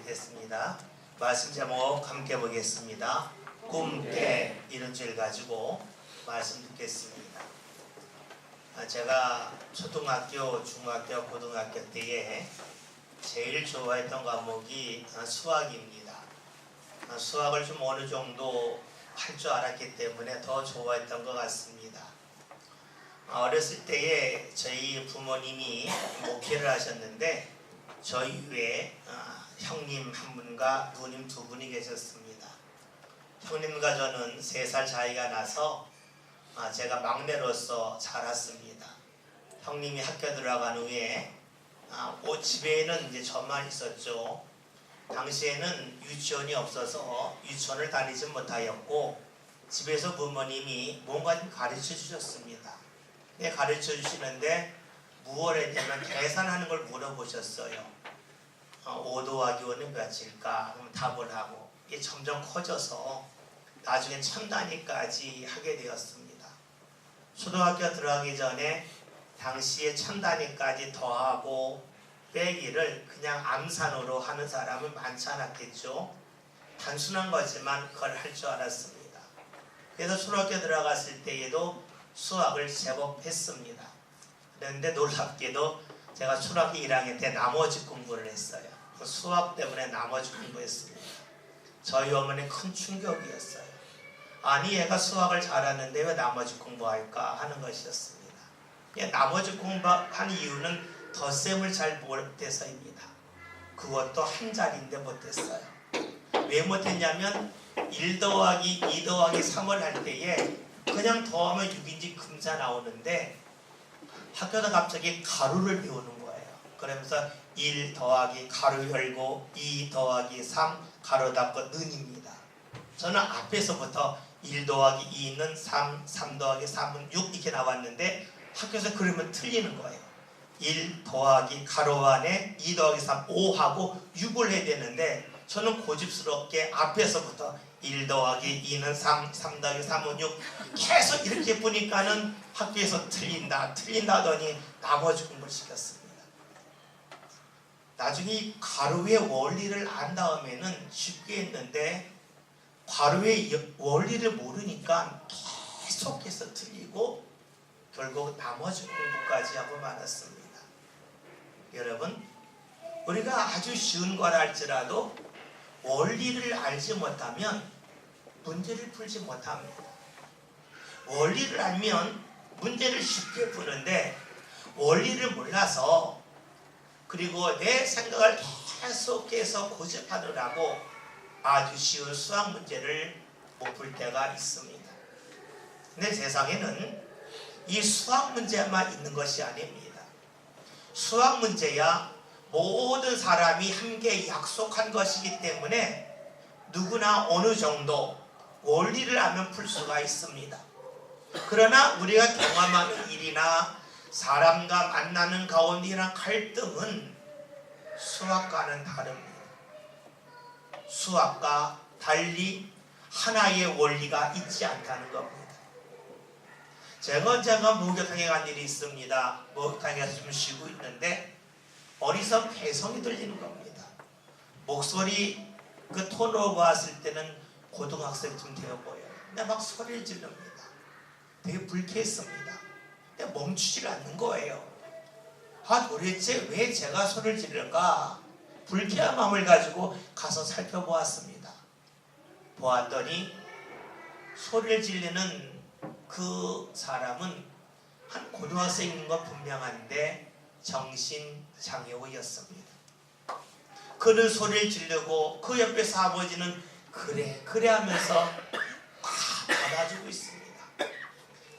됐습니다. 말씀 제목 함께 보겠습니다. 꿈깨 이런 줄 가지고 말씀 듣겠습니다. 제가 초등학교, 중학교, 고등학교 때에 제일 좋아했던 과목이 수학입니다. 수학을 좀 어느 정도 할 줄 알았기 때문에 더 좋아했던 것 같습니다. 어렸을 때에 저희 부모님이 목회를 하셨는데 저희 외에 형님 한 분과 누님 두 분이 계셨습니다. 형님과 저는 3살 차이가 나서 제가 막내로서 자랐습니다. 형님이 학교 들어간 후에 집에는 이제 저만 있었죠. 당시에는 유치원이 없어서 유치원을 다니지 못하였고 집에서 부모님이 뭔가 좀 가르쳐 주셨습니다. 가르쳐 주시는데 무얼에 대한 계산하는 걸 물어보셨어요. 5 더하기 5는 몇일까? 그럼 답을 하고 이게 점점 커져서 나중에 1000단위까지 하게 되었습니다. 초등학교 들어가기 전에 당시에 1000단위까지 더하고 빼기를 그냥 암산으로 하는 사람은 많지 않았겠죠. 단순한 거지만 그걸 할 줄 알았습니다. 그래서 초등학교 들어갔을 때에도 수학을 제법 했습니다. 그런데 놀랍게도 제가 초등학교 1학년 때 나머지 공부를 했어요. 수학 때문에 나머지 공부했습니다. 저희 어머니 큰 충격이었어요. 아니 얘가 수학을 잘하는데 왜 나머지 공부할까 하는 것이었습니다. 나머지 공부한 이유는 덧셈을 잘 못해서입니다. 그것도 한 자리인데 못했어요. 왜 못했냐면 1 더하기 2 더하기 3을 할 때에 그냥 더하면 6인지 금사 나오는데 학교다 갑자기 가루를 배우는 거예요. 그러면서 1 더하기 가로 열고 2 더하기 3 가로 닫고 는입니다. 저는 앞에서부터 1 더하기 2는 3, 3 더하기 3은 6 이렇게 나왔는데 학교에서 그러면 틀리는 거예요. 1 더하기 가로 안에 2 더하기 3, 5하고 6을 해야 되는데 저는 고집스럽게 앞에서부터 1 더하기 2는 3, 3 더하기 3은 6 계속 이렇게 보니까는 학교에서 틀린다 하더니 나머지 공부를 시켰습니다. 나중에 이 가로의 원리를 안 다음에는 쉽게 했는데 가로의 원리를 모르니까 계속해서 틀리고 결국 나머지 공부까지 하고 말았습니다. 여러분, 우리가 아주 쉬운 거라 할지라도 원리를 알지 못하면 문제를 풀지 못합니다. 원리를 알면 문제를 쉽게 푸는데 원리를 몰라서 그리고 내 생각을 계속해서 고집하느라고 아주 쉬운 수학 문제를 못 풀 때가 있습니다. 근데 세상에는 이 수학 문제만 있는 것이 아닙니다. 수학 문제야 모든 사람이 함께 약속한 것이기 때문에 누구나 어느 정도 원리를 알면 풀 수가 있습니다. 그러나 우리가 경험하는 일이나 사람과 만나는 가운데 일어난 갈등은 수학과는 다릅니다. 수학과 달리 하나의 원리가 있지 않다는 겁니다. 제가 목욕탕에 간 일이 있습니다. 목욕탕에서 좀 쉬고 있는데 어디서 개성이 들리는 겁니다. 목소리 그 톤으로 봤을 때는 고등학생쯤 되어 보여요. 근데 막 소리를 지릅니다. 되게 불쾌했습니다. 근데 멈추질 않는 거예요. 도대체 왜 제가 소리를 지르는가? 불쾌한 마음을 가지고 가서 살펴보았습니다. 보았더니 소리를 지르는 그 사람은 한 고등학생인 건 분명한데 정신장애우였습니다. 그는 소리를 지르고 그 옆에서 아버지는 그래 하면서 받아주고 있습니다.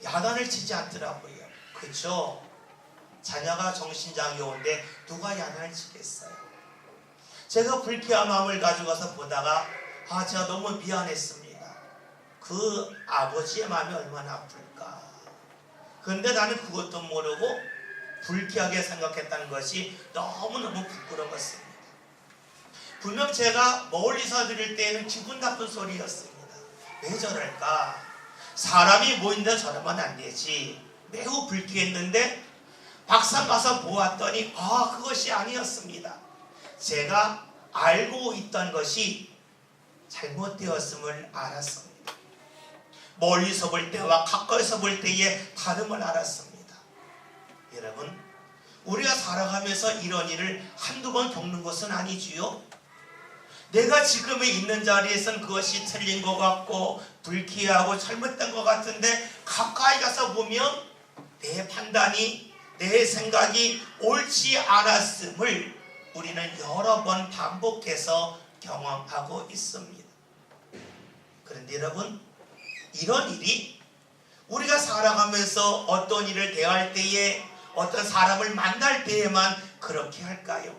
야단을 치지 않더라고요. 그렇죠? 자녀가 정신장애우인데 누가 야단을 치겠어요? 제가 불쾌한 마음을 가지고 가서 보다가 제가 너무 미안했습니다. 그 아버지의 마음이 얼마나 아플까. 그런데 나는 그것도 모르고 불쾌하게 생각했다는 것이 너무너무 부끄러웠습니다. 분명 제가 멀리서 들을 때에는 기분 나쁜 소리였습니다. 왜 저럴까? 사람이 모인다 저러면 안 되지. 매우 불쾌했는데 막상 가서 보았더니 그것이 아니었습니다. 제가 알고 있던 것이 잘못되었음을 알았습니다. 멀리서 볼 때와 가까이서 볼 때의 다름을 알았습니다. 여러분, 우리가 살아가면서 이런 일을 한두 번 겪는 것은 아니지요. 내가 지금 있는 자리에선 그것이 틀린 것 같고 불쾌하고 잘못된 것 같은데 가까이 가서 보면 내 판단이, 내 생각이 옳지 않았음을 우리는 여러 번 반복해서 경험하고 있습니다. 그런데 여러분, 이런 일이 우리가 살아가면서 어떤 일을 대할 때에, 어떤 사람을 만날 때에만 그렇게 할까요?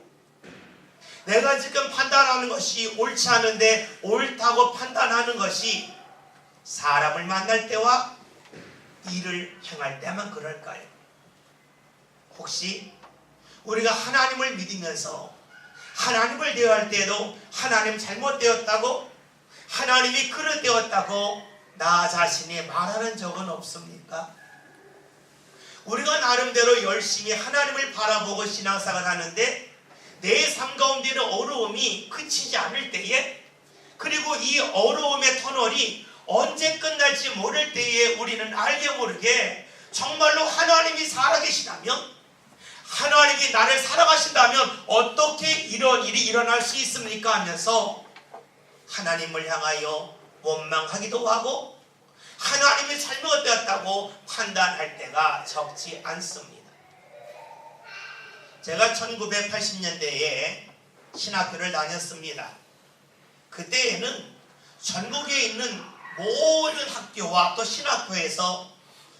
내가 지금 판단하는 것이 옳지 않은데 옳다고 판단하는 것이 사람을 만날 때와 일을 행할 때만 그럴까요? 혹시 우리가 하나님을 믿으면서 하나님을 대할 때도 하나님 잘못되었다고, 하나님이 그릇되었다고 나 자신이 말하는 적은 없습니까? 우리가 나름대로 열심히 하나님을 바라보고 신앙생활을 하는데 내 삶 가운데는 어려움이 그치지 않을 때에, 그리고 이 어려움의 터널이 언제 끝날지 모를 때에 우리는 알게 모르게 정말로 하나님이 살아계시다면, 하나님이 나를 살아가신다면 어떻게 이런 일이 일어날 수 있습니까? 하면서 하나님을 향하여 원망하기도 하고 하나님이 잘못되었다고 판단할 때가 적지 않습니다. 제가 1980년대에 신학교를 다녔습니다. 그때에는 전국에 있는 모든 학교와 또 신학교에서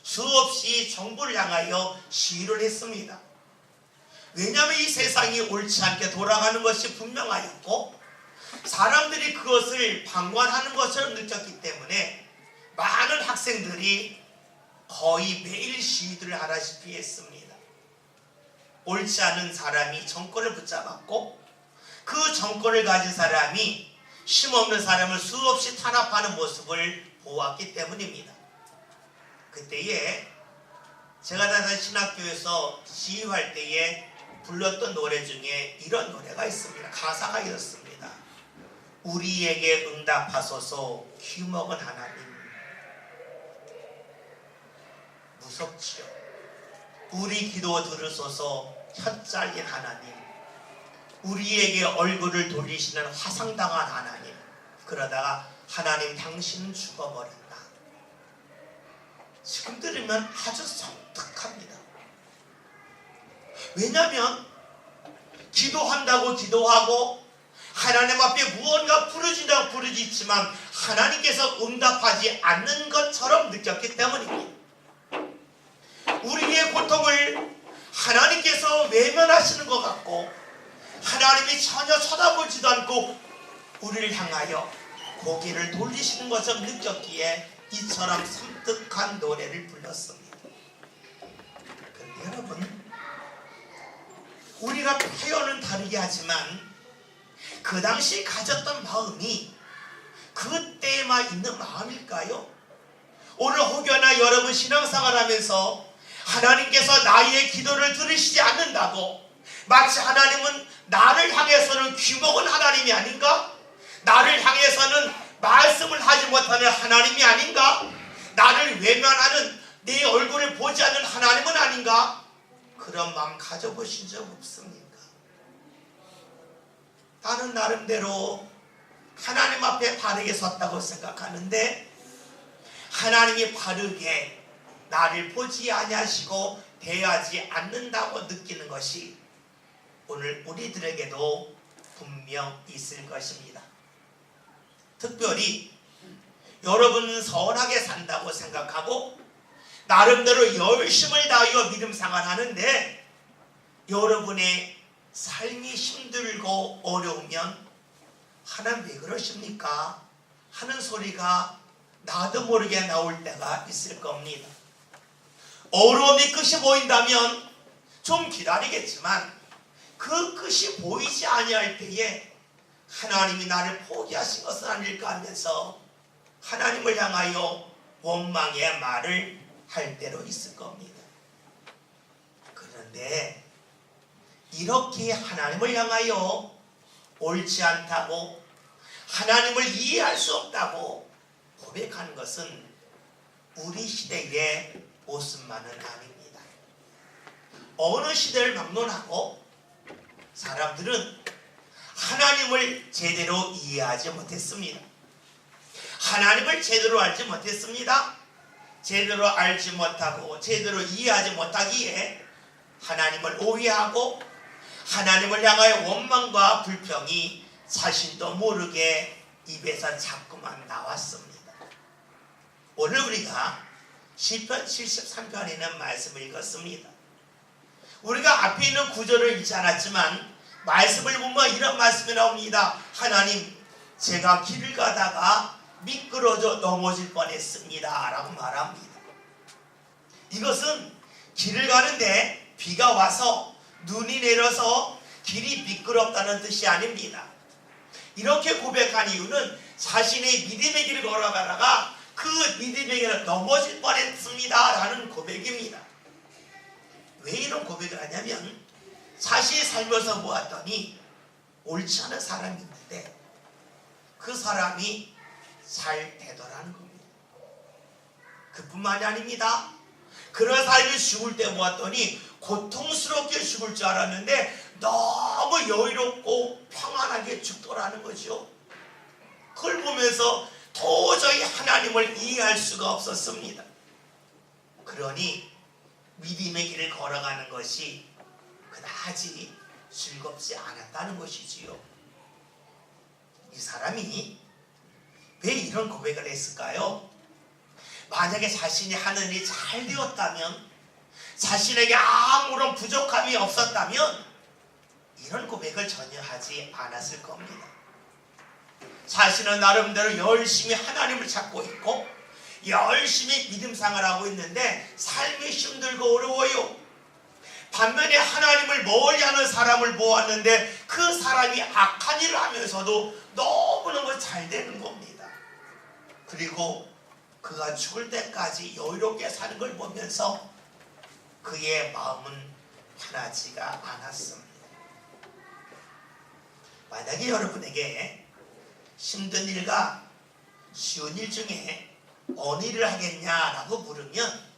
수없이 정부를 향하여 시위를 했습니다. 왜냐하면 이 세상이 옳지 않게 돌아가는 것이 분명하였고 사람들이 그것을 방관하는 것처럼 느꼈기 때문에 많은 학생들이 거의 매일 시위들을 하다시피 했습니다. 옳지 않은 사람이 정권을 붙잡았고 그 정권을 가진 사람이 힘없는 사람을 수없이 탄압하는 모습을 보았기 때문입니다. 그때에 제가 다니던 신학교에서 시위할 때에 불렀던 노래 중에 이런 노래가 있습니다. 가사가 이렇습니다. 우리에게 응답하소서 귀먹은 하나님. 무섭지요. 우리 기도 들으소서 혀잘린 하나님. 우리에게 얼굴을 돌리시는 화상당한 하나님. 그러다가 하나님 당신은 죽어버렸다. 지금 들으면 아주 섬뜩합니다. 왜냐하면 기도한다고 기도하고 하나님 앞에 무언가 부르짖다고 부르짖지만 하나님께서 응답하지 않는 것처럼 느꼈기 때문입니다. 우리의 고통을 하나님께서 외면하시는 것 같고 하나님이 전혀 쳐다보지도 않고 우리를 향하여 고개를 돌리시는 것처럼 느꼈기에 이처럼 섬뜩한 노래를 불렀습니다. 그런데 여러분, 우리가 표현은 다르게 하지만 그 당시 가졌던 마음이 그때만 있는 마음일까요? 오늘 혹여나 여러분 신앙생활 하면서 하나님께서 나의 기도를 들으시지 않는다고 마치 하나님은 나를 향해서는 귀먹은 하나님이 아닌가? 나를 향해서는 말씀을 하지 못하는 하나님이 아닌가? 나를 외면하는 내 얼굴을 보지 않는 하나님은 아닌가? 그런 마음 가져보신 적 없습니까? 나는 나름대로 하나님 앞에 바르게 섰다고 생각하는데 하나님이 바르게 나를 보지 아니하시고 대하지 않는다고 느끼는 것이 오늘 우리들에게도 분명 있을 것입니다. 특별히 여러분은 선하게 산다고 생각하고 나름대로 열심을 다하여 믿음 생활하는데 여러분의 삶이 힘들고 어려우면 하나님 왜 그러십니까? 하는 소리가 나도 모르게 나올 때가 있을 겁니다. 어려움이 끝이 보인다면 좀 기다리겠지만 그 끝이 보이지 아니할 때에 하나님이 나를 포기하신 것은 아닐까 하면서 하나님을 향하여 원망의 말을 할 때로 있을 겁니다. 그런데 이렇게 하나님을 향하여 옳지 않다고 하나님을 이해할 수 없다고 고백하는 것은 우리 시대의 모습만은 아닙니다. 어느 시대를 막론하고 사람들은 하나님을 제대로 이해하지 못했습니다. 하나님을 제대로 알지 못했습니다. 제대로 알지 못하고 제대로 이해하지 못하기에 하나님을 오해하고 하나님을 향하여 원망과 불평이 자신도 모르게 입에서 자꾸만 나왔습니다. 오늘 우리가 시편 73편에 있는 말씀을 읽었습니다. 우리가 앞에 있는 구절을 읽지 않았지만 말씀을 보면 이런 말씀이 나옵니다. 하나님, 제가 길을 가다가 미끄러져 넘어질 뻔했습니다 라고 말합니다. 이것은 길을 가는데 비가 와서 눈이 내려서 길이 미끄럽다는 뜻이 아닙니다. 이렇게 고백한 이유는 자신의 믿음의 길을 걸어가다가 그 믿음의 길을 넘어질 뻔했습니다 라는 고백입니다. 왜 이런 고백을 하냐면 자신이 살면서 보았더니 옳지 않은 사람이 있는데 그 사람이 잘 되더라는 겁니다. 그뿐만이 아닙니다. 그런 사람이 죽을 때 보았더니 고통스럽게 죽을 줄 알았는데 너무 여유롭고 평안하게 죽더라는 거죠. 그걸 보면서 도저히 하나님을 이해할 수가 없었습니다. 그러니 믿음의 길을 걸어가는 것이 그다지 즐겁지 않았다는 것이지요. 이 사람이 왜 이런 고백을 했을까요? 만약에 자신이 하는 일이 잘 되었다면, 자신에게 아무런 부족함이 없었다면 이런 고백을 전혀 하지 않았을 겁니다. 자신은 나름대로 열심히 하나님을 찾고 있고 열심히 믿음 생활을 하고 있는데 삶이 힘들고 어려워요. 반면에 하나님을 멀리하는 사람을 보았는데 그 사람이 악한 일을 하면서도 너무너무 잘 되는 겁니다. 그리고 그가 죽을 때까지 여유롭게 사는 걸 보면서 그의 마음은 편하지가 않았습니다. 만약에 여러분에게 힘든 일과 쉬운 일 중에 어느 일을 하겠냐라고 물으면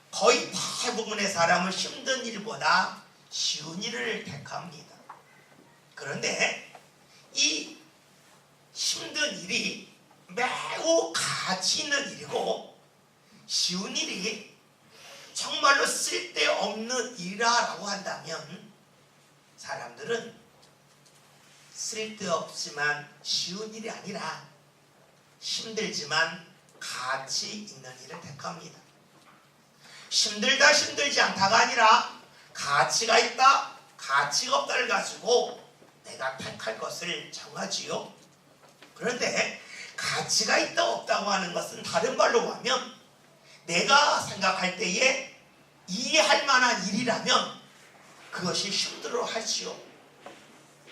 거의 대부분의 사람은 힘든 일보다 쉬운 일을 택합니다. 그런데 이 힘든 일이 매우 가치 있는 일이고 쉬운 일이 정말로 쓸데없는 일이라고 한다면 사람들은 쓸데없지만 쉬운 일이 아니라 힘들지만 가치 있는 일을 택합니다. 힘들다 힘들지 않다가 아니라 가치가 있다 가치가 없다를 가지고 내가 택할 것을 정하지요. 그런데 가치가 있다 없다고 하는 것은 다른 말로 하면 내가 생각할 때에 이해할 만한 일이라면 그것이 힘들어 하지요.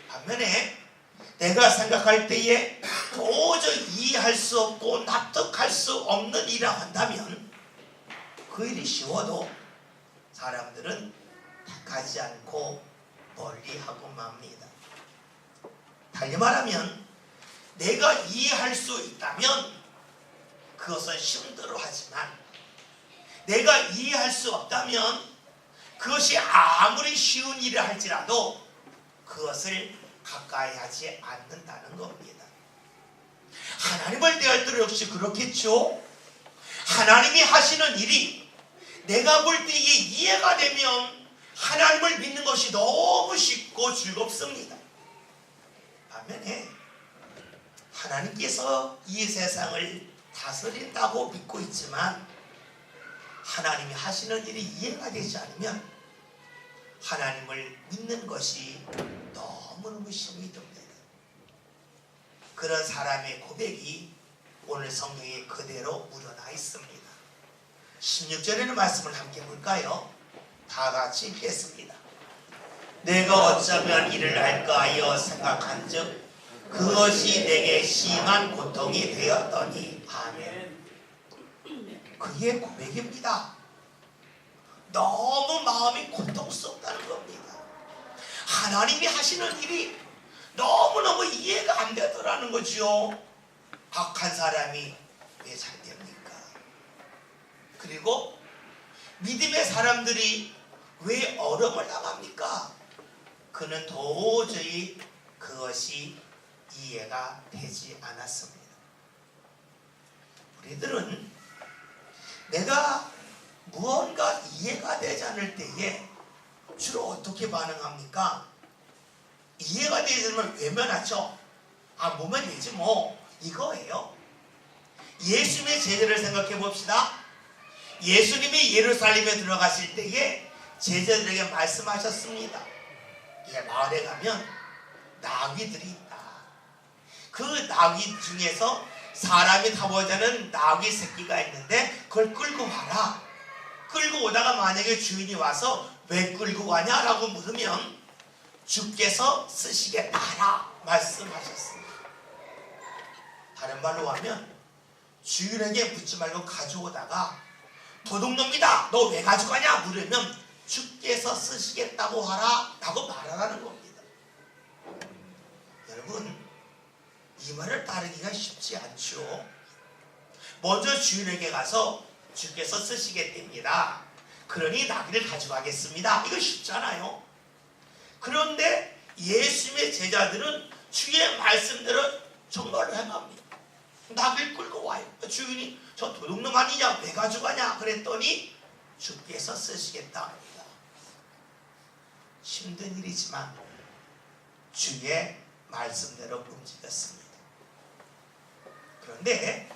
반면에 내가 생각할 때에 도저히 이해할 수 없고 납득할 수 없는 일이라고 한다면 그 일이 쉬워도 사람들은 택하지 않고 멀리하고 맙니다. 달리 말하면 내가 이해할 수 있다면 그것은 힘들어하지만 내가 이해할 수 없다면 그것이 아무리 쉬운 일을 할지라도 그것을 가까이 하지 않는다는 겁니다. 하나님을 대할 때 역시 그렇겠죠. 하나님이 하시는 일이 내가 볼 때에 이해가 되면 하나님을 믿는 것이 너무 쉽고 즐겁습니다. 반면에 하나님께서 이 세상을 다스린다고 믿고 있지만 하나님이 하시는 일이 이해가 되지 않으면 하나님을 믿는 것이 너무너무 힘이 듭니다. 그런 사람의 고백이 오늘 성경에 그대로 묻어나 있습니다. 16절에는 말씀을 함께 볼까요? 다 같이 읽겠습니다. 내가 어쩌면 이를 할까 하여 생각한즉 그것이 내게 심한 고통이 되었더니. 아멘. 그의 고백입니다. 너무 마음이 고통스럽다는 겁니다. 하나님이 하시는 일이 너무너무 이해가 안 되더라는 거지요. 악한 사람이 왜 잘 됩니까? 그리고 믿음의 사람들이 왜 어려움을 당합니까? 그는 도저히 그것이 이해가 되지 않았습니다. 우리들은 내가 무언가 이해가 되지 않을 때에 주로 어떻게 반응합니까? 이해가 되지 않으면 외면하죠. 보면 되지 뭐, 이거예요. 예수님의 제자를 생각해 봅시다. 예수님이 예루살렘에 들어가실 때에 제자들에게 말씀하셨습니다. 마을에 가면 나귀들이 있다. 그 나귀 중에서 사람이 타보지 않은 나귀 새끼가 있는데 그걸 끌고 와라. 끌고 오다가 만약에 주인이 와서 왜 끌고 가냐라고 물으면 주께서 쓰시겠다라 말씀하셨습니다. 다른 말로 하면 주인에게 묻지 말고 가져오다가 도둑놈이다, 너 왜 가져가냐 물으면 주께서 쓰시겠다고 하라 라고 말하라는 겁니다. 여러분, 이 말을 따르기가 쉽지 않죠. 먼저 주인에게 가서 주께서 쓰시겠답니다, 그러니 나귀를 가져가겠습니다, 이거 쉽잖아요. 그런데 예수님의 제자들은 주의 말씀대로 정말로 행합니다. 나귀를 끌고 와요. 주인이 저 도둑놈 아니냐, 왜 가져가냐 그랬더니 주께서 쓰시겠다 합니다. 힘든 일이지만 주의 말씀대로 움직였습니다. 그런데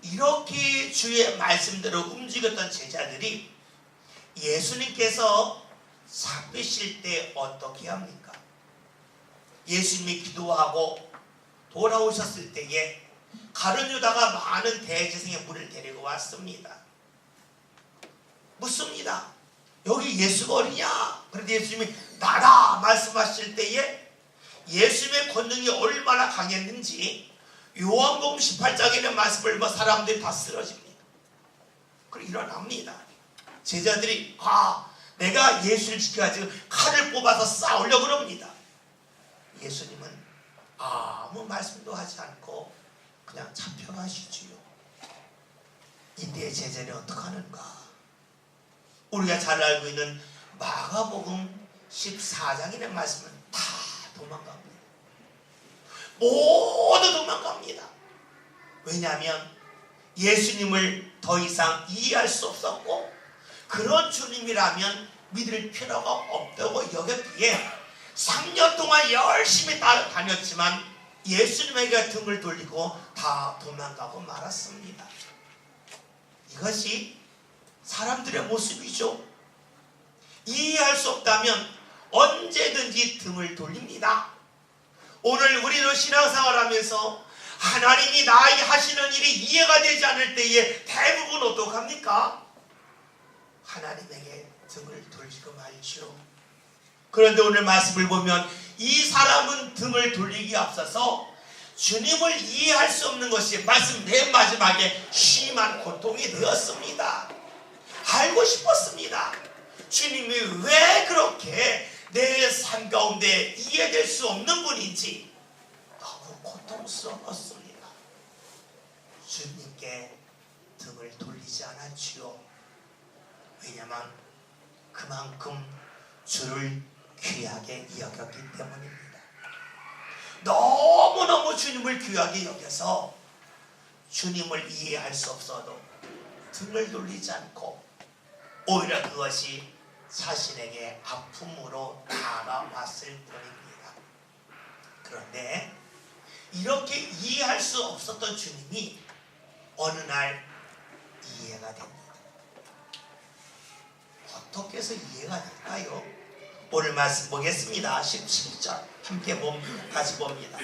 이렇게 주의 말씀대로 움직였던 제자들이 예수님께서 잡히실 때 어떻게 합니까? 예수님이 기도하고 돌아오셨을 때에 가룟 유다가 많은 대제사장의 무리를 데리고 왔습니다. 묻습니다. 여기 예수가 어디냐? 그런데 예수님이 나다 말씀하실 때에 예수님의 권능이 얼마나 강했는지 요한복음 18장에 있는 말씀을 사람들이 다 쓰러집니다. 그리고 일어납니다. 제자들이 내가 예수를 지켜가지고 칼을 뽑아서 싸우려고 그럽니다. 예수님은 아무 말씀도 하지 않고 그냥 잡혀가시지요. 이때 제자들이 어떡하는가? 우리가 잘 알고 있는 마가복음 14장의 말씀은 다 도망갑니다. 모두 도망갑니다. 왜냐하면 예수님을 더 이상 이해할 수 없었고 그런 주님이라면 믿을 필요가 없다고 여겼기에 3년 동안 열심히 다녔지만 예수님에게 등을 돌리고 다 도망가고 말았습니다. 이것이 사람들의 모습이죠. 이해할 수 없다면 언제든지 등을 돌립니다. 오늘 우리는 신앙생활하면서 하나님이 나에게 하시는 일이 이해가 되지 않을 때에 대부분 어떡합니까? 하나님에게 등을 돌리고 말죠. 그런데 오늘 말씀을 보면 이 사람은 등을 돌리기에 앞서서 주님을 이해할 수 없는 것이 말씀 맨 마지막에 심한 고통이 되었습니다. 알고 싶었습니다. 주님이 왜 그렇게 내 삶 가운데 이해될 수 없는 분인지 너무 고통스러웠습니다. 주님께 등을 돌리지 않았지요. 왜냐하면 그만큼 주를 귀하게 여겼기 때문입니다. 너무너무 주님을 귀하게 여겨서 주님을 이해할 수 없어도 등을 돌리지 않고 오히려 그것이 자신에게 아픔으로 다가왔을 뿐입니다. 그런데 이렇게 이해할 수 없었던 주님이 어느 날 이해가 됩니다. 어떻게 해서 이해가 될까요? 오늘 말씀 보겠습니다. 17절 함께 같이 봅니다.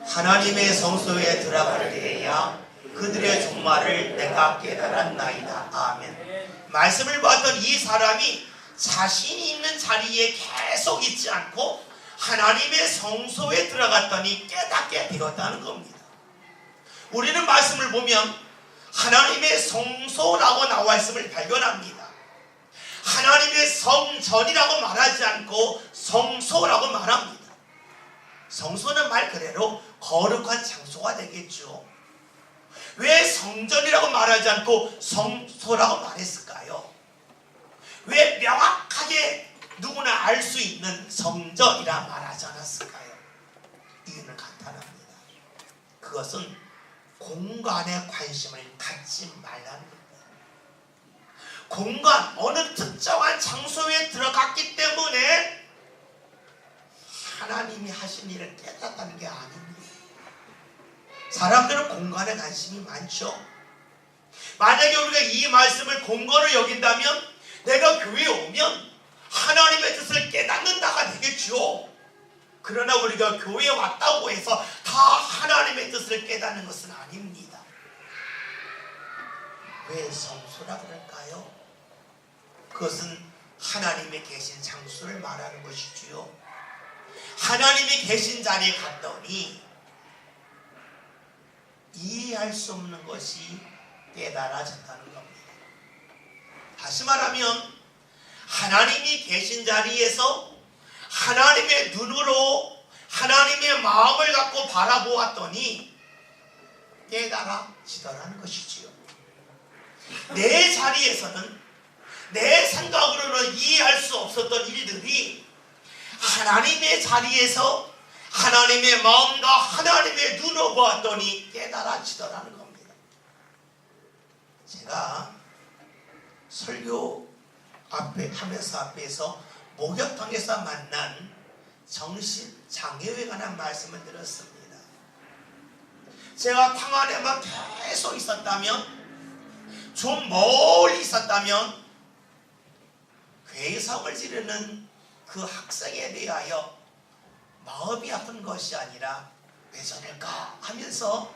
하나님의 성소에 들어갈 때에야 그들의 종말을 내가 깨달았나이다. 아멘. 말씀을 봤던 이 사람이 자신이 있는 자리에 계속 있지 않고 하나님의 성소에 들어갔더니 깨닫게 되었다는 겁니다. 우리는 말씀을 보면 하나님의 성소라고 나와 있음을 발견합니다. 하나님의 성전이라고 말하지 않고 성소라고 말합니다. 성소는 말 그대로 거룩한 장소가 되겠죠. 왜 성전이라고 말하지 않고 성소라고 말했을까요? 왜 명확하게 누구나 알 수 있는 성전이라 말하지 않았을까요? 이유는 간단합니다. 그것은 공간에 관심을 갖지 말라는 겁니다. 공간, 어느 특정한 장소에 들어갔기 때문에 하나님이 하신 일을 깨닫다는 게 아닙니다. 사람들은 공간에 관심이 많죠. 만약에 우리가 이 말씀을 공간으로 여긴다면 내가 교회에 오면 하나님의 뜻을 깨닫는다가 되겠죠. 그러나 우리가 교회에 왔다고 해서 다 하나님의 뜻을 깨닫는 것은 아닙니다. 왜 성소라 그럴까요? 그것은 하나님이 계신 장소를 말하는 것이지요. 하나님이 계신 자리에 갔더니 이해할 수 없는 것이 깨달아졌다는 겁니다. 다시 말하면 하나님이 계신 자리에서 하나님의 눈으로 하나님의 마음을 갖고 바라보았더니 깨달아지더라는 것이지요. 내 자리에서는 내 생각으로는 이해할 수 없었던 일들이 하나님의 자리에서 하나님의 마음과 하나님의 눈으로 보았더니 깨달아지더라는 겁니다. 제가 설교 앞에서 목욕탕에서 만난 정신장애에 관한 말씀을 들었습니다. 제가 탕 안에만 계속 있었다면, 좀 멀리 있었다면 괴성을 지르는 그 학생에 대하여 마음이 아픈 것이 아니라 왜 저럴까 하면서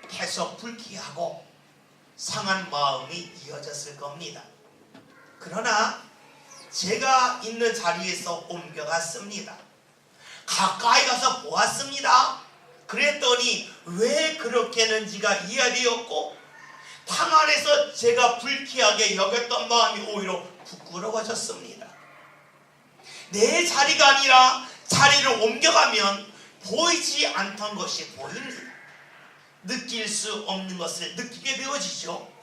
계속 불쾌하고 상한 마음이 이어졌을 겁니다. 그러나 제가 있는 자리에서 옮겨갔습니다. 가까이 가서 보았습니다. 그랬더니 왜 그렇게 했는지가 이해되었고, 탕 안에서 제가 불쾌하게 여겼던 마음이 오히려 부끄러워졌습니다. 내 자리가 아니라 자리를 옮겨가면 보이지 않던 것이 보입니다. 느낄 수 없는 것을 느끼게 되어지죠.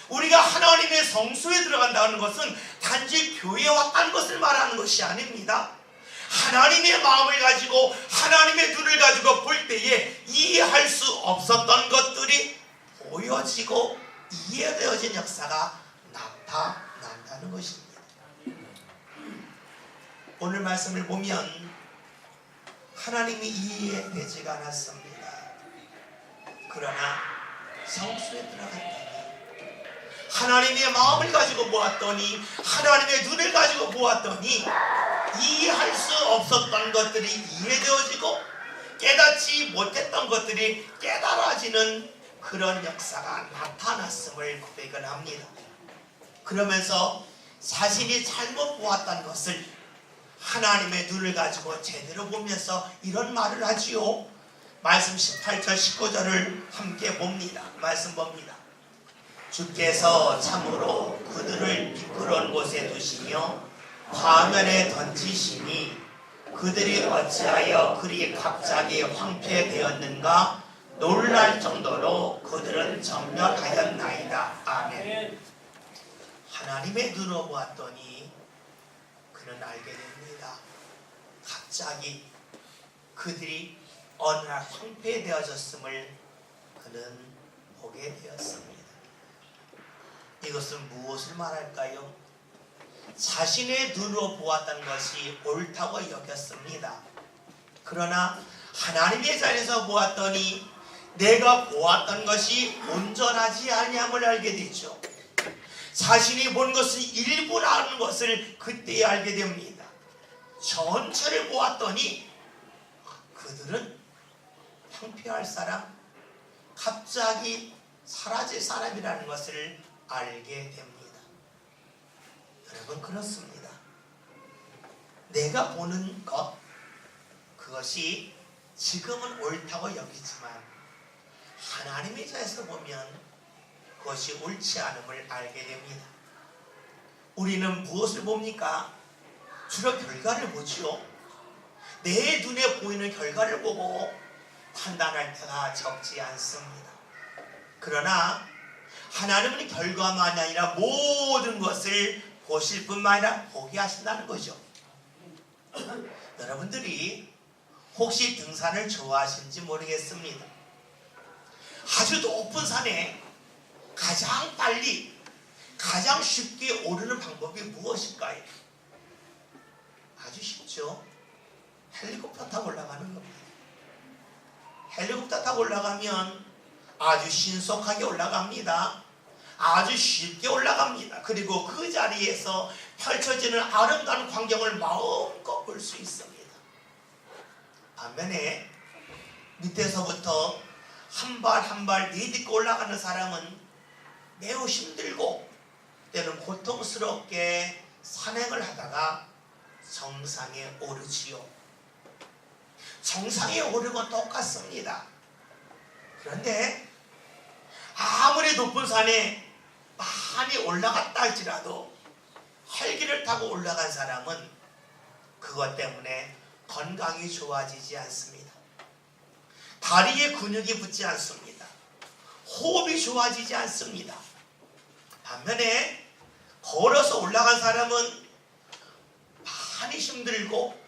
우리가 하나님의 성소에 들어간다는 것은 단지 교회에 왔다는 것을 말하는 것이 아닙니다. 하나님의 마음을 가지고 하나님의 눈을 가지고 볼 때에 이해할 수 없었던 것들이 보여지고 이해되어진 역사가 나타난다는 것입니다. 오늘 말씀을 보면 하나님이 이해되지가 않았습니다. 그러나 성소에 들어갔더니 하나님의 마음을 가지고 보았더니, 하나님의 눈을 가지고 보았더니 이해할 수 없었던 것들이 이해되어지고 깨닫지 못했던 것들이 깨달아지는 그런 역사가 나타났음을 고백을 합니다. 그러면서 자신이 잘못 보았던 것을 하나님의 눈을 가지고 제대로 보면서 이런 말을 하지요. 말씀 18절 19절을 함께 봅니다. 말씀 봅니다. 주께서 참으로 그들을 미끄러운 곳에 두시며 화면에 던지시니 그들이 어찌하여 그리 갑자기 황폐되었는가 놀랄 정도로 그들은 전멸하였나이다. 아멘. 하나님의 눈으로 보았더니 그는 알게 됩니다. 갑자기 그들이 어느 날 황폐되어졌음을 그는 보게 되었습니다. 이것은 무엇을 말할까요? 자신의 눈으로 보았던 것이 옳다고 여겼습니다. 그러나 하나님의 자리에서 보았더니 내가 보았던 것이 온전하지 아니함을 알게 되죠. 자신이 본 것은 일부라는 것을 그때 알게 됩니다. 전체를 보았더니 그들은 황폐할 사람, 갑자기 사라질 사람이라는 것을 알게 됩니다. 여러분, 그렇습니다. 내가 보는 것, 그것이 지금은 옳다고 여기지만 하나님의 자에서 보면 그것이 옳지 않음을 알게 됩니다. 우리는 무엇을 봅니까? 주로 결과를 보지요. 내 눈에 보이는 결과를 보고 판단할 때가 적지 않습니다. 그러나 하나님은 결과만이 아니라 모든 것을 보실 뿐만 아니라 보게 하신다는 거죠. 여러분들이 혹시 등산을 좋아하시는지 모르겠습니다. 아주 높은 산에 가장 빨리 가장 쉽게 오르는 방법이 무엇일까요? 아주 쉽죠. 헬리콥터 타고 올라가는 겁니다. 헬리콥터 타고 올라가면 아주 신속하게 올라갑니다. 아주 쉽게 올라갑니다. 그리고 그 자리에서 펼쳐지는 아름다운 광경을 마음껏 볼 수 있습니다. 반면에 밑에서부터 한 발 한 발 내딛고 올라가는 사람은 매우 힘들고 때는 고통스럽게 산행을 하다가 정상에 오르지요. 정상에 오르면 똑같습니다. 그런데 아무리 높은 산에 많이 올라갔다 할지라도 헬기를 타고 올라간 사람은 그것 때문에 건강이 좋아지지 않습니다. 다리에 근육이 붙지 않습니다. 호흡이 좋아지지 않습니다. 반면에 걸어서 올라간 사람은 많이 힘들고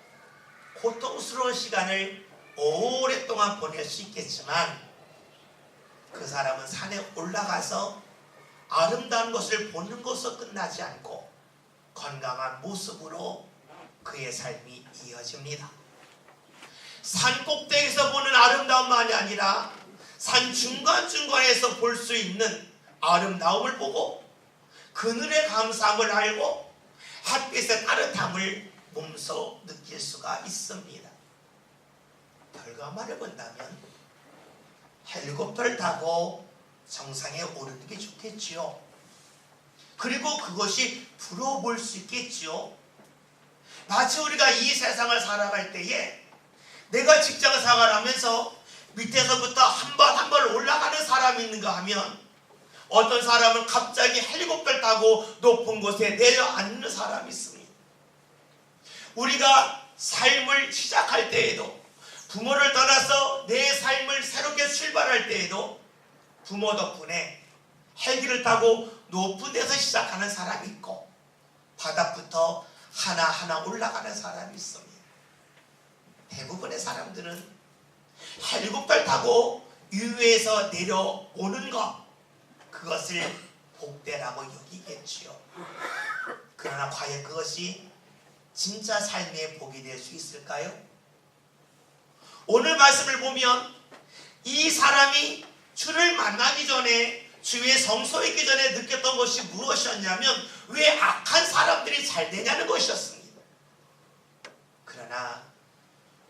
고통스러운 시간을 오랫동안 보낼 수 있겠지만 그 사람은 산에 올라가서 아름다운 것을 보는 것으로 끝나지 않고 건강한 모습으로 그의 삶이 이어집니다. 산 꼭대기에서 보는 아름다움만이 아니라 산 중간중간에서 볼 수 있는 아름다움을 보고 그늘의 감사함을 알고 햇빛의 따뜻함을 몸소 느낄 수가 있습니다. 결과만을 본다면 헬리콥터를 타고 정상에 오르는 게 좋겠지요. 그리고 그것이 부러워 수 있겠지요. 마치 우리가 이 세상을 살아갈 때에 내가 직장 생활을 하면서 밑에서부터 한 발 한 발 올라가는 사람이 있는가 하면 어떤 사람은 갑자기 헬리콥터를 타고 높은 곳에 내려앉는 사람이 있습니다. 우리가 삶을 시작할 때에도 부모를 떠나서 내 삶을 새롭게 출발할 때에도 부모 덕분에 헬기를 타고 높은 데서 시작하는 사람이 있고 바닥부터 하나하나 올라가는 사람이 있습니다. 대부분의 사람들은 헬리콥터를 타고 위에서 내려오는 것, 그것을 복되라고 여기겠지요. 그러나 과연 그것이 진짜 삶의 복이 될 수 있을까요? 오늘 말씀을 보면 이 사람이 주를 만나기 전에 주의 성소에 있기 전에 느꼈던 것이 무엇이었냐면 왜 악한 사람들이 잘 되냐는 것이었습니다. 그러나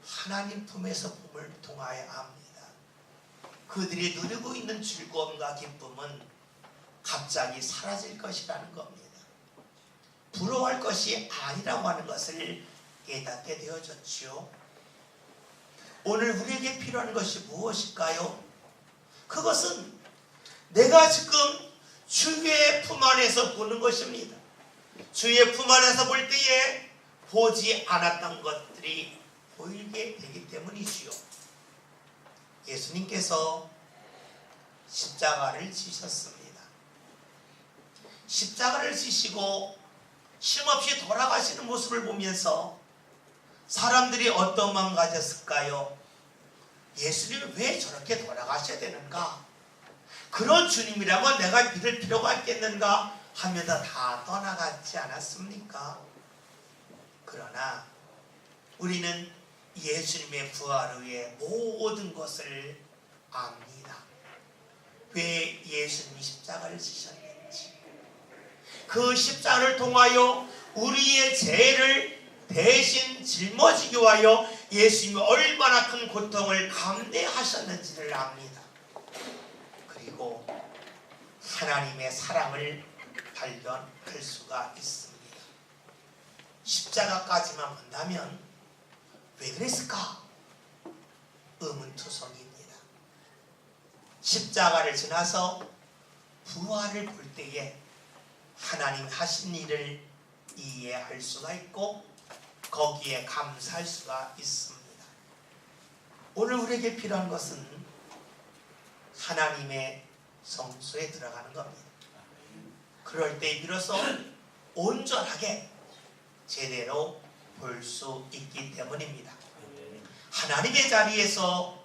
하나님 품에서 봄을 통하여 합니다. 그들이 누리고 있는 즐거움과 기쁨은 갑자기 사라질 것이라는 겁니다. 부러워할 것이 아니라고 하는 것을 깨닫게 되어졌지요. 오늘 우리에게 필요한 것이 무엇일까요? 그것은 내가 지금 주의 품 안에서 보는 것입니다. 주의 품 안에서 볼 때에 보지 않았던 것들이 보이게 되기 때문이지요. 예수님께서 십자가를 지셨습니다. 십자가를 지시고 쉼없이 돌아가시는 모습을 보면서 사람들이 어떤 마음 가졌을까요? 예수님이 왜 저렇게 돌아가셔야 되는가? 그런 주님이라면 내가 믿을 필요가 있겠는가? 하면서 다 떠나갔지 않았습니까? 그러나 우리는 예수님의 부활 후에 모든 것을 압니다. 왜 예수님이 십자가를 지셨는지, 그 십자가를 통하여 우리의 죄를 대신 짊어지기 위하여 예수님이 얼마나 큰 고통을 감내하셨는지를 압니다. 그리고 하나님의 사랑을 발견할 수가 있습니다. 십자가까지만 본다면 왜 그랬을까? 의문투성입니다. 십자가를 지나서 부활을 볼 때에 하나님 하신 일을 이해할 수가 있고 거기에 감사할 수가 있습니다. 오늘 우리에게 필요한 것은 하나님의 성소에 들어가는 겁니다. 그럴 때 비로소 온전하게 제대로 볼 수 있기 때문입니다. 하나님의 자리에서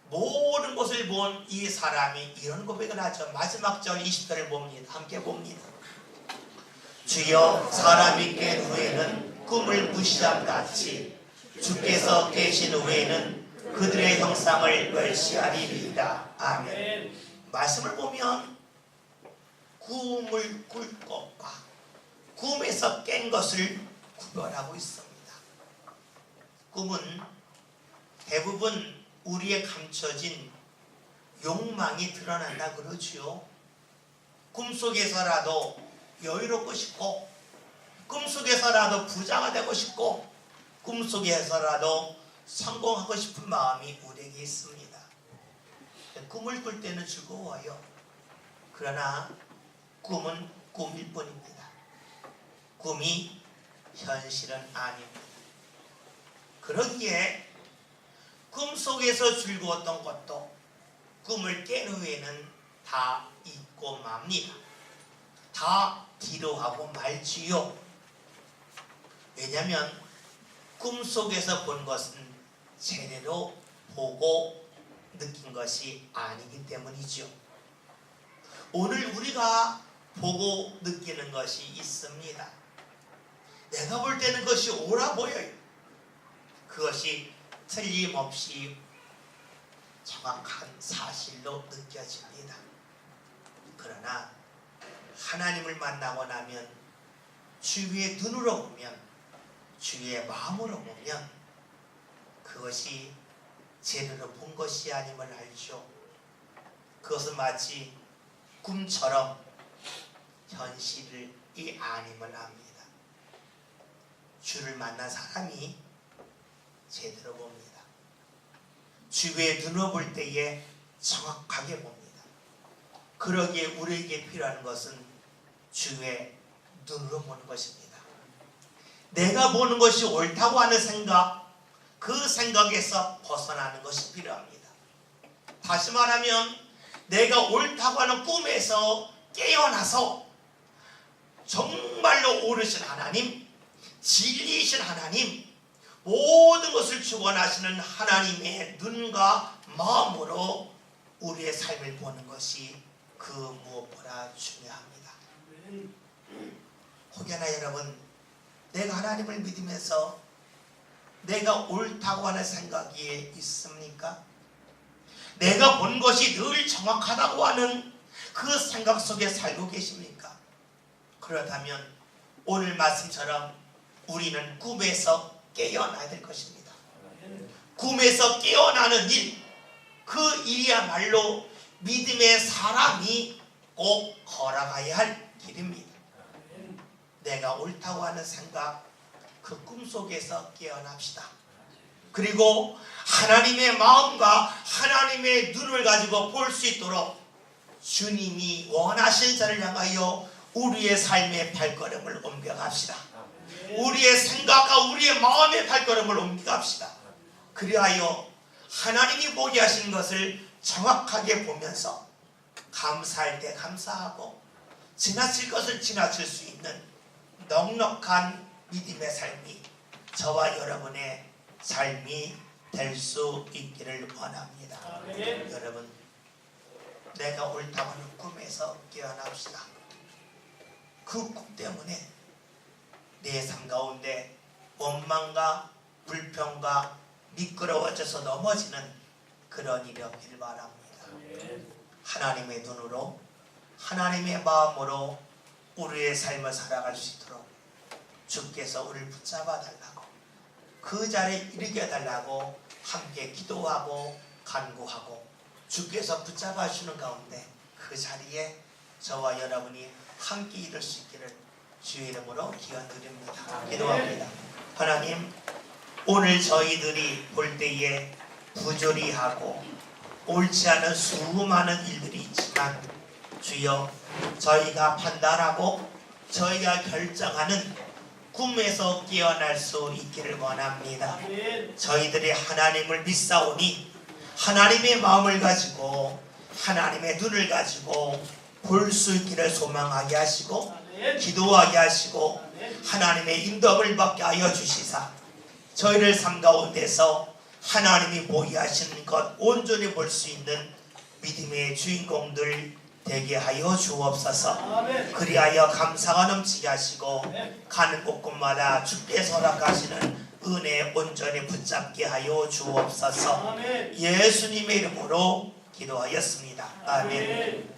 모든 것을 본 이 사람이 이런 고백을 하죠. 마지막 절 20절을 봅니다. 함께 봅니다. 주여 사람이 깬 후에는 꿈을 무시함 같이 주께서 계신 후에는 그들의 형상을 멸시하리이다. 아멘. 말씀을 보면 꿈을 꿀 것과 꿈에서 깬 것을 구별하고 있습니다. 꿈은 대부분 우리의 감춰진 욕망이 드러난다 그러지요. 꿈속에서라도 여유롭고 싶고, 꿈속에서라도 부자가 되고 싶고, 꿈속에서라도 성공하고 싶은 마음이 우리에게 있습니다. 꿈을 꿀 때는 즐거워요. 그러나 꿈은 꿈일 뿐입니다. 꿈이 현실은 아닙니다. 그러기에 꿈속에서 즐거웠던 것도 꿈을 깬 후에는 다 잊고 맙니다. 다 뒤로 하고 말지요. 왜냐하면 꿈속에서 본 것은 제대로 보고 느낀 것이 아니기 때문이죠. 오늘 우리가 보고 느끼는 것이 있습니다. 내가 볼 때는 그것이 옳아 보여요. 그것이 틀림없이 정확한 사실로 느껴집니다. 그러나 하나님을 만나고 나면 주의 눈으로 보면, 주의 마음으로 보면 그것이 제대로 본 것이 아님을 알죠. 그것은 마치 꿈처럼 현실이 아님을 압니다. 주를 만난 사람이 제대로 봅니다. 주의 눈으로 볼 때에 정확하게 봅니다. 그러기에 우리에게 필요한 것은 주의 눈으로 보는 것입니다. 내가 보는 것이 옳다고 하는 생각, 그 생각에서 벗어나는 것이 필요합니다. 다시 말하면 내가 옳다고 하는 꿈에서 깨어나서 정말로 옳으신 하나님, 진리이신 하나님, 모든 것을 주관하시는 하나님의 눈과 마음으로 우리의 삶을 보는 것이 그 무엇보다 중요합니다. 혹여나 여러분, 내가 하나님을 믿으면서 내가 옳다고 하는 생각이 있습니까? 내가 본 것이 늘 정확하다고 하는 그 생각 속에 살고 계십니까? 그렇다면 오늘 말씀처럼 우리는 꿈에서 깨어나야 될 것입니다. 꿈에서 깨어나는 일, 그 일이야말로 믿음의 사람이 꼭 걸어가야 할 길입니다. 내가 옳다고 하는 생각, 그 꿈속에서 깨어납시다. 그리고 하나님의 마음과 하나님의 눈을 가지고 볼 수 있도록 주님이 원하신 자를 향하여 우리의 삶의 발걸음을 옮겨갑시다. 우리의 생각과 우리의 마음의 발걸음을 옮겨갑시다. 그리하여 하나님이 보게 하신 것을 정확하게 보면서 감사할 때 감사하고 지나칠 것을 지나칠 수 있는 넉넉한 믿음의 삶이 저와 여러분의 삶이 될 수 있기를 원합니다. 여러분, 내가 옳다고 하는 꿈에서 깨어납시다. 그 꿈 때문에 내 삶 가운데 원망과 불평과 미끄러워져서 넘어지는 그런 일이 없기를 바랍니다. 하나님의 눈으로, 하나님의 마음으로 우리의 삶을 살아갈 수 있도록 주께서 우리를 붙잡아 달라고, 그 자리에 이르게 달라고 함께 기도하고 간구하고 주께서 붙잡아 주는 가운데 그 자리에 저와 여러분이 함께 이룰 수 있기를 주의 이름으로 기원드립니다. 기도합니다. 하나님, 오늘 저희들이 볼 때에 부조리 하고 옳지 않은 수많은 일들이 있지만 주여, 저희가 판단하고 저희가 결정하는 꿈에서 깨어날 수 있기를 원합니다. 아멘. 저희들이 하나님을 믿사오니 하나님의 마음을 가지고 하나님의 눈을 가지고 볼 수 있기를 소망하게 하시고 아멘. 기도하게 하시고 아멘. 하나님의 인도를 받게 하여 주시사 저희를 삶 가운데서 하나님이 보게 하시는 것 온전히 볼 수 있는 믿음의 주인공들 되게 하여 주옵소서. 아멘. 그리하여 감사가 넘치게 하시고 아멘. 가는 곳곳마다 주께서 허락하시는 은혜 온전히 붙잡게 하여 주옵소서. 아멘. 예수님의 이름으로 기도하였습니다. 아멘. 아멘.